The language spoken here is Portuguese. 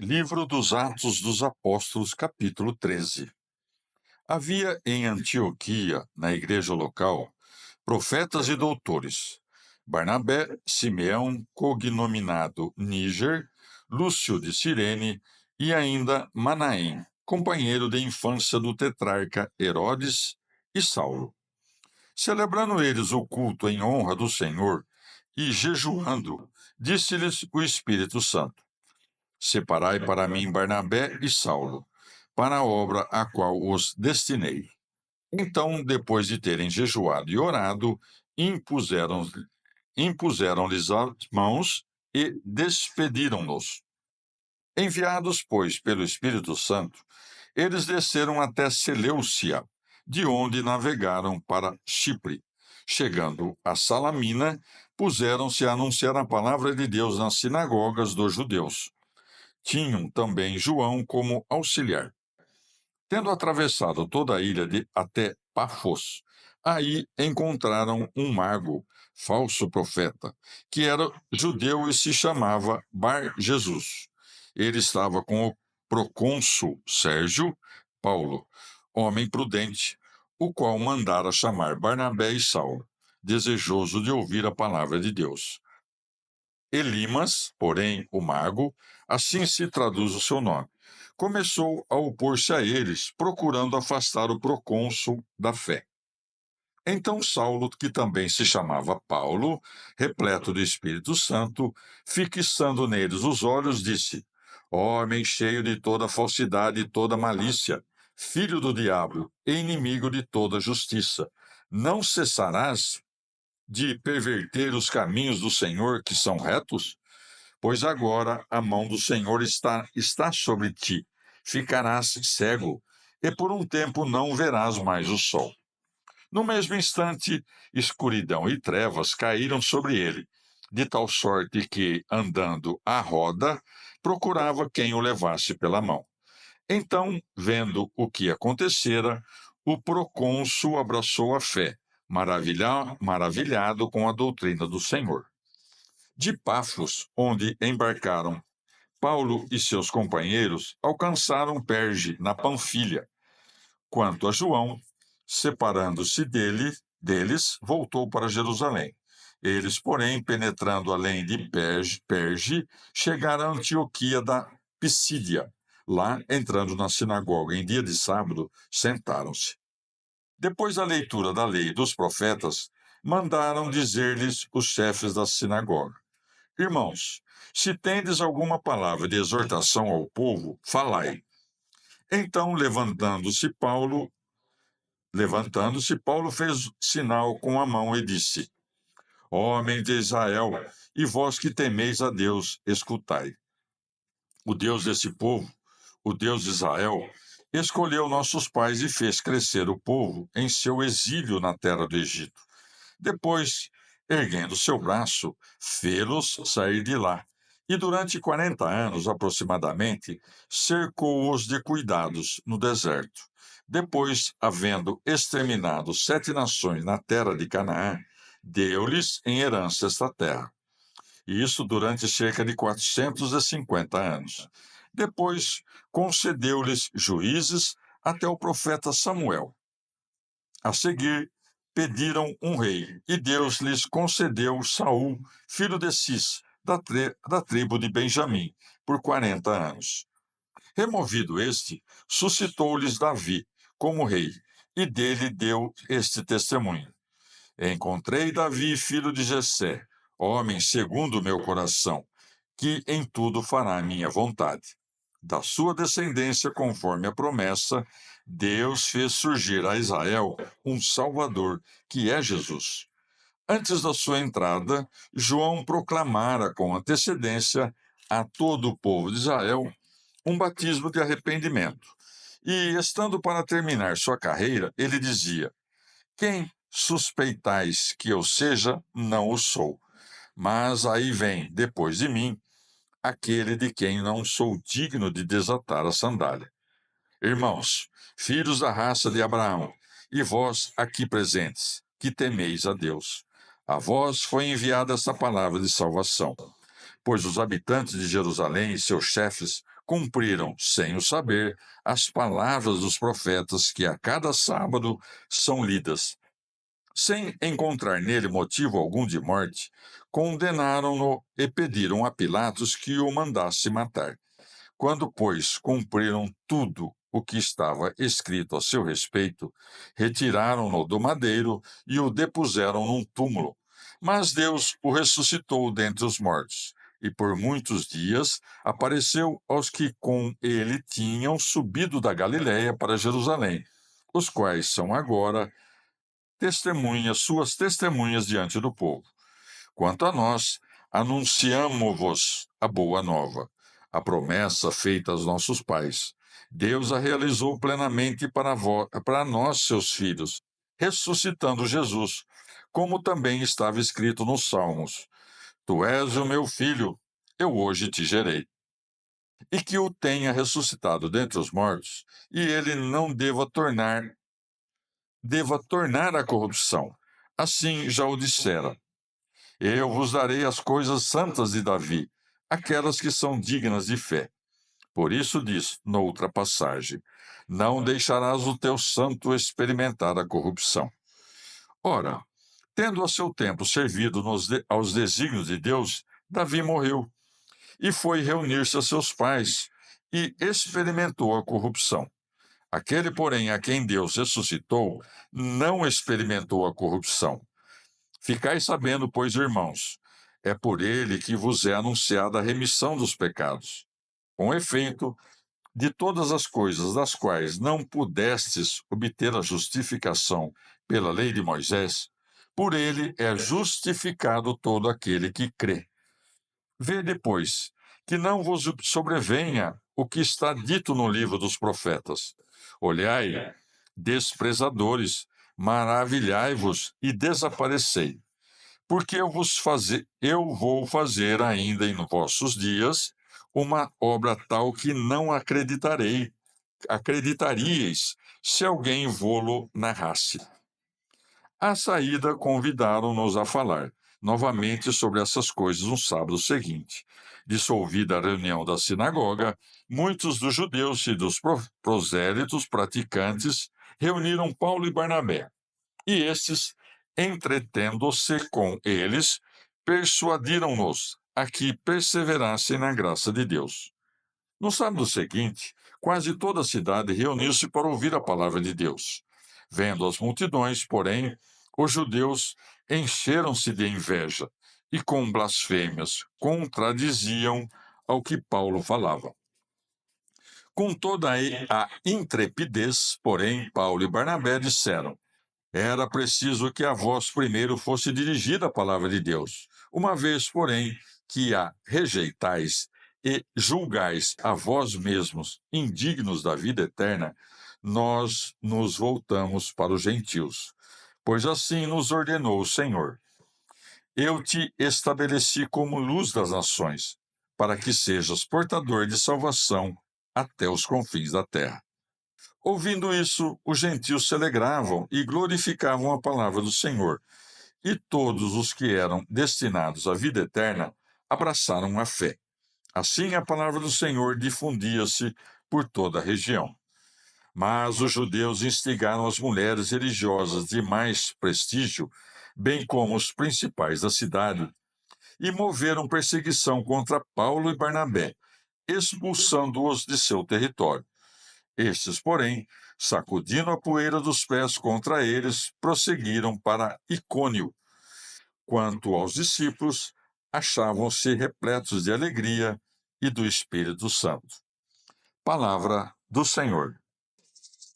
Livro dos Atos dos Apóstolos, capítulo 13. Havia em Antioquia, na igreja local, profetas e doutores: Barnabé, Simeão, cognominado Níger, Lúcio de Cirene e ainda Manaém, companheiro de infância do tetrarca Herodes, e Saulo. Celebrando eles o culto em honra do Senhor e jejuando, disse-lhes o Espírito Santo: Separai para mim Barnabé e Saulo, para a obra a qual os destinei. Então, depois de terem jejuado e orado, impuseram- impuseram-lhes as mãos e despediram-nos. Enviados, pois, pelo Espírito Santo, eles desceram até Seleucia, de onde navegaram para Chipre. Chegando a Salamina, puseram-se a anunciar a palavra de Deus nas sinagogas dos judeus. Tinham também João como auxiliar. Tendo atravessado toda a ilha até Pafos, aí encontraram um mago, falso profeta, que era judeu e se chamava Bar Jesus. Ele estava com o procônsul Sérgio Paulo, homem prudente, o qual mandara chamar Barnabé e Saulo, desejoso de ouvir a palavra de Deus. Elimas, porém, o mago, assim se traduz o seu nome, começou a opor-se a eles, procurando afastar o procônsul da fé. Então Saulo, que também se chamava Paulo, repleto do Espírito Santo, fixando neles os olhos, disse: Homem cheio de toda falsidade e toda malícia, filho do diabo e inimigo de toda justiça, não cessarás de perverter os caminhos do Senhor que são retos? Pois agora a mão do Senhor está sobre ti. Ficarás cego, e por um tempo não verás mais o sol. No mesmo instante, escuridão e trevas caíram sobre ele, de tal sorte que, andando à roda, procurava quem o levasse pela mão. Então, vendo o que acontecera, o procônsul abraçou a fé, maravilhado com a doutrina do Senhor. De Pafos, onde embarcaram Paulo e seus companheiros, alcançaram Perge, na Panfilha. Quanto a João, separando-se deles, voltou para Jerusalém. Eles, porém, penetrando além de Perge, chegaram a Antioquia da Pisídia. Lá, entrando na sinagoga em dia de sábado, sentaram-se. Depois da leitura da lei e dos profetas, mandaram dizer-lhes os chefes da sinagoga: Irmãos, se tendes alguma palavra de exortação ao povo, falai. Então, levantando-se, Paulo fez sinal com a mão e disse: Homens de Israel, e vós que temeis a Deus, escutai. O Deus desse povo, o Deus de Israel, escolheu nossos pais e fez crescer o povo em seu exílio na terra do Egito. Depois, erguendo seu braço, fê-los sair de lá. E durante 40 anos aproximadamente, cercou-os de cuidados no deserto. Depois, havendo exterminado 7 nações na terra de Canaã, deu-lhes em herança esta terra. E isso durante cerca de 450 anos. Depois, concedeu-lhes juízes até o profeta Samuel. A seguir, pediram um rei, e Deus lhes concedeu Saul, filho de Cis, da tribo de Benjamim, por 40 anos. Removido este, suscitou-lhes Davi como rei, e dele deu este testemunho: Encontrei Davi, filho de Jessé, homem segundo o meu coração, que em tudo fará a minha vontade. Da sua descendência, conforme a promessa, Deus fez surgir a Israel um Salvador, que é Jesus. Antes da sua entrada, João proclamara com antecedência a todo o povo de Israel um batismo de arrependimento. E, estando para terminar sua carreira, ele dizia: Quem suspeitais que eu seja, não o sou. Mas aí vem, depois de mim, aquele de quem não sou digno de desatar a sandália. Irmãos, filhos da raça de Abraão, e vós aqui presentes, que temeis a Deus, a vós foi enviada esta palavra de salvação, pois os habitantes de Jerusalém e seus chefes cumpriram, sem o saber, as palavras dos profetas que a cada sábado são lidas. Sem encontrar nele motivo algum de morte, condenaram-no e pediram a Pilatos que o mandasse matar. Quando, pois, cumpriram tudo o que estava escrito a seu respeito, retiraram-no do madeiro e o depuseram num túmulo. Mas Deus o ressuscitou dentre os mortos, e por muitos dias apareceu aos que com ele tinham subido da Galiléia para Jerusalém, os quais são agora suas testemunhas diante do povo. Quanto a nós, anunciamo-vos a boa nova, a promessa feita aos nossos pais. Deus a realizou plenamente para nós, seus filhos, ressuscitando Jesus, como também estava escrito nos Salmos: Tu és o meu filho, eu hoje te gerei. E que o tenha ressuscitado dentre os mortos, e ele não deva tornar à corrupção. Assim já o dissera: Eu vos darei as coisas santas de Davi, aquelas que são dignas de fé. Por isso diz, noutra passagem: Não deixarás o teu santo experimentar a corrupção. Ora, tendo a seu tempo servido aos desígnios de Deus, Davi morreu e foi reunir-se a seus pais e experimentou a corrupção. Aquele, porém, a quem Deus ressuscitou, não experimentou a corrupção. Ficai sabendo, pois, irmãos, é por ele que vos é anunciada a remissão dos pecados. Com efeito, de todas as coisas das quais não pudestes obter a justificação pela lei de Moisés, por ele é justificado todo aquele que crê. Vê depois, que não vos sobrevenha o que está dito no livro dos profetas. Olhai, desprezadores, maravilhai-vos e desaparecei. Porque eu vou fazer ainda em vossos dias uma obra tal que não acreditaríeis se alguém vô-lo narrasse. À saída, convidaram-nos a falar novamente sobre essas coisas no sábado seguinte. Dissolvida a reunião da sinagoga, muitos dos judeus e dos prosélitos praticantes reuniram Paulo e Barnabé. E estes, entretendo-se com eles, persuadiram-nos a que perseverassem na graça de Deus. No sábado seguinte, quase toda a cidade reuniu-se para ouvir a palavra de Deus. Vendo as multidões, porém, os judeus encheram-se de inveja e, com blasfêmias, contradiziam ao que Paulo falava. Com toda a intrepidez, porém, Paulo e Barnabé disseram: Era preciso que a vós primeiro fosse dirigida a palavra de Deus. Uma vez, porém, que a rejeitais e julgais a vós mesmos indignos da vida eterna, nós nos voltamos para os gentios. Pois assim nos ordenou o Senhor: Eu te estabeleci como luz das nações, para que sejas portador de salvação até os confins da terra. Ouvindo isso, os gentios se alegravam e glorificavam a palavra do Senhor, e todos os que eram destinados à vida eterna abraçaram a fé. Assim, a palavra do Senhor difundia-se por toda a região. Mas os judeus instigaram as mulheres religiosas de mais prestígio, bem como os principais da cidade, e moveram perseguição contra Paulo e Barnabé, expulsando-os de seu território. Estes, porém, sacudindo a poeira dos pés contra eles, prosseguiram para Icônio. Quanto aos discípulos, achavam-se repletos de alegria e do Espírito Santo. Palavra do Senhor.